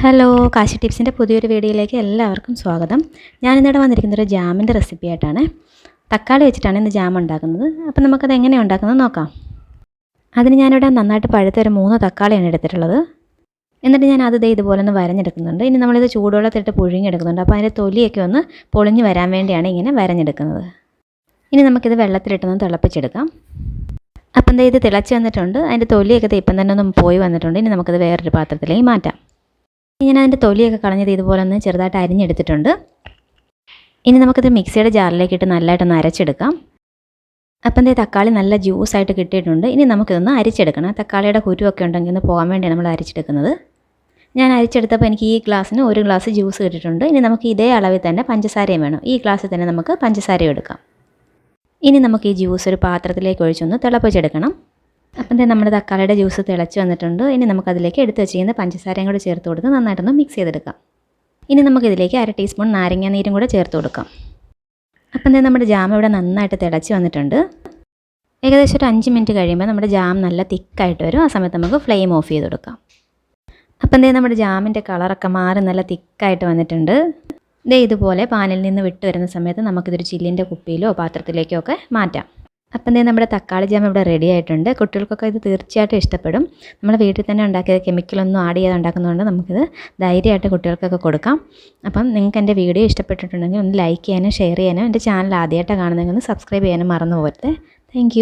Hello Kashi ടിപ്സിൻ്റെ പുതിയൊരു വീഡിയോയിലേക്ക് എല്ലാവർക്കും സ്വാഗതം. ഞാനിന്നിവിടെ വന്നിരിക്കുന്നൊരു ജാമിൻ്റെ റെസിപ്പി ആയിട്ടാണ്. തക്കാളി വെച്ചിട്ടാണ് ഇന്ന് ജാം ഉണ്ടാക്കുന്നത്. അപ്പോൾ നമുക്കത് എങ്ങനെയാണ് ഉണ്ടാക്കുന്നത് നോക്കാം. അതിന് ഞാനിവിടെ നന്നായിട്ട് പഴുത്ത ഒരു 3 തക്കാളിയാണ് എടുത്തിട്ടുള്ളത്. എന്നിട്ട് ഞാൻ അത് ഇതുപോലെ ഒന്ന് വരഞ്ഞെടുക്കുന്നുണ്ട്. ഇനി നമ്മളിത് ചൂടുവെള്ളത്തിലിട്ട് പുഴുങ്ങിയെടുക്കുന്നുണ്ട്. അപ്പോൾ അതിൻ്റെ തൊലിയൊക്കെ ഒന്ന് പൊളിഞ്ഞ് വരാൻ വേണ്ടിയാണ് ഇങ്ങനെ വരഞ്ഞെടുക്കുന്നത്. ഇനി നമുക്കിത് വെള്ളത്തിലിട്ടൊന്ന് തിളപ്പിച്ചെടുക്കാം. അപ്പം ഇത് തിളച്ച് വന്നിട്ടുണ്ട്. അതിൻ്റെ തൊലിയൊക്കെ ഇപ്പം തന്നെ ഒന്ന് പോയി വന്നിട്ടുണ്ട്. ഇനി നമുക്കത് വേറൊരു പാത്രത്തിലേക്ക് മാറ്റാം. ഞാൻ അതിൻ്റെ തൊലിയൊക്കെ കളഞ്ഞത് ഇതുപോലെ ഒന്ന് ചെറുതായിട്ട് അരിഞ്ഞെടുത്തിട്ടുണ്ട്. ഇനി നമുക്കിത് മിക്സിയുടെ ജാറിലേക്ക് ഇട്ട് നല്ലതായിട്ടൊന്ന് അരച്ചെടുക്കാം. അപ്പം തക്കാളി നല്ല ജ്യൂസായിട്ട് കിട്ടിയിട്ടുണ്ട്. ഇനി നമുക്കിതൊന്ന് അരിച്ചെടുക്കണം. തക്കാളിയുടെ കുരുവൊക്കെ ഉണ്ടെങ്കിൽ ഒന്ന് പോകാൻ വേണ്ടിയാണ് നമ്മൾ അരിച്ചെടുക്കുന്നത്. ഞാൻ അരിച്ചെടുത്തപ്പോൾ എനിക്ക് ഈ ഗ്ലാസ്സിന് 1 ഗ്ലാസ് ജ്യൂസ് കിട്ടിയിട്ടുണ്ട്. ഇനി നമുക്ക് ഇതേ അളവിൽ തന്നെ പഞ്ചസാരയും വേണം. ഈ ഗ്ലാസ്സിൽ തന്നെ നമുക്ക് പഞ്ചസാരയും എടുക്കാം. ഇനി നമുക്ക് ഈ ജ്യൂസ് ഒരു പാത്രത്തിലേക്ക് ഒഴിച്ചൊന്ന് തിളപ്പിച്ചെടുക്കണം. അപ്പം നമ്മുടെ തക്കാളിയുടെ ജ്യൂസ് തിളച്ച് വന്നിട്ടുണ്ട്. ഇനി നമുക്കതിലേക്ക് എടുത്ത് വെച്ചിരിക്കുന്ന പഞ്ചസാരയും കൂടെ ചേർത്ത് കൊടുത്ത് നന്നായിട്ടൊന്ന് മിക്സ് ചെയ്തെടുക്കാം. ഇനി നമുക്കിതിലേക്ക് 1/2 ടീസ്പൂൺ നാരങ്ങ നീരും കൂടെ ചേർത്ത് കൊടുക്കാം. അപ്പം നമ്മുടെ ജാം ഇവിടെ നന്നായിട്ട് തിളച്ച് വന്നിട്ടുണ്ട്. ഏകദേശം ഒരു 5 മിനിറ്റ് കഴിയുമ്പോൾ നമ്മുടെ ജാം നല്ല തിക്കായിട്ട് വരും. ആ സമയത്ത് നമുക്ക് ഫ്ലെയിം ഓഫ് ചെയ്ത് കൊടുക്കാം. അപ്പം നമ്മുടെ ജാമിൻ്റെ കളറൊക്കെ മാറി നല്ല തിക്കായിട്ട് വന്നിട്ടുണ്ട്. ഇതുപോലെ പാനിൽ നിന്ന് വിട്ട് വരുന്ന സമയത്ത് നമുക്കിതൊരു ചില്ലിൻ്റെ കുപ്പിയിലോ പാത്രത്തിലേക്കോ ഒക്കെ മാറ്റാം. അപ്പം നമ്മുടെ തക്കാളി ജാം ഇവിടെ റെഡി ആയിട്ടുണ്ട്. കുട്ടികൾക്കൊക്കെ ഇത് തീർച്ചയായിട്ടും ഇഷ്ടപ്പെടും. നമ്മൾ വീട്ടിൽ തന്നെ ഉണ്ടാക്കിയത് കെമിക്കലൊന്നും ആഡ് ചെയ്യാതെ ഉണ്ടാക്കുന്നതുകൊണ്ട് നമുക്കിത് ധൈര്യമായിട്ട് കുട്ടികൾക്കൊക്കെ കൊടുക്കാം. അപ്പം നിങ്ങൾക്ക് എൻ്റെ വീഡിയോ ഇഷ്ടപ്പെട്ടിട്ടുണ്ടെങ്കിൽ ഒന്ന് ലൈക്ക് ചെയ്യാനും ഷെയർ ചെയ്യാനും എൻ്റെ ചാനൽ ആദ്യമായിട്ട് കാണുന്നതെങ്കിൽ ഒന്ന് സബ്സ്ക്രൈബ് ചെയ്യാനും മറന്നു പോകരുത്. താങ്ക്